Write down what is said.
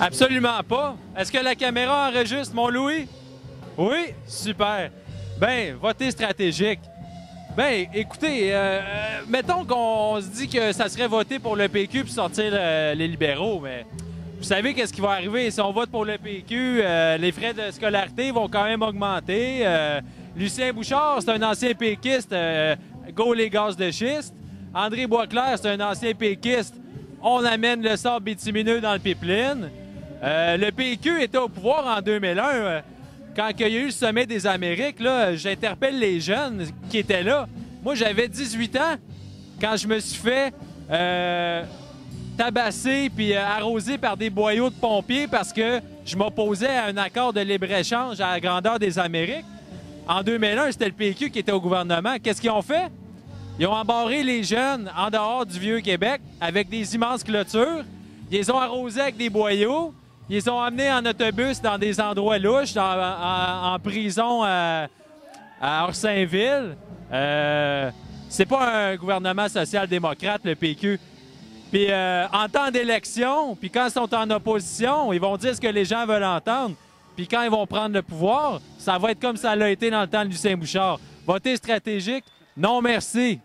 Absolument pas. Est-ce que la caméra enregistre, mon Louis? Oui? Super. Ben, voter stratégique. Ben, écoutez, mettons qu'on se dit que ça serait voter pour le PQ puis sortir les libéraux, mais vous savez qu'est-ce qui va arriver? Si on vote pour le PQ, les frais de scolarité vont quand même augmenter. Lucien Bouchard, c'est un ancien péquiste, go les gaz de schiste. André Boisclair, c'est un ancien péquiste. On amène le sable bitumineux dans le pipeline. Le PQ était au pouvoir en 2001. Quand il y a eu le sommet des Amériques, j'interpelle les jeunes qui étaient là. Moi, j'avais 18 ans quand je me suis fait tabasser puis arrosé par des boyaux de pompiers parce que je m'opposais à un accord de libre-échange à la grandeur des Amériques. En 2001, c'était le PQ qui était au gouvernement. Qu'est-ce qu'ils ont fait? Ils ont embarré les jeunes en dehors du Vieux-Québec avec des immenses clôtures. Ils les ont arrosés avec des boyaux. Ils les ont amenés en autobus dans des endroits louches, en prison à Orsainville. C'est pas un gouvernement social-démocrate, le PQ. Puis en temps d'élection, puis quand ils sont en opposition, ils vont dire ce que les gens veulent entendre. Puis quand ils vont prendre le pouvoir, ça va être comme ça l'a été dans le temps de Lucien Bouchard. Voter stratégique, non merci.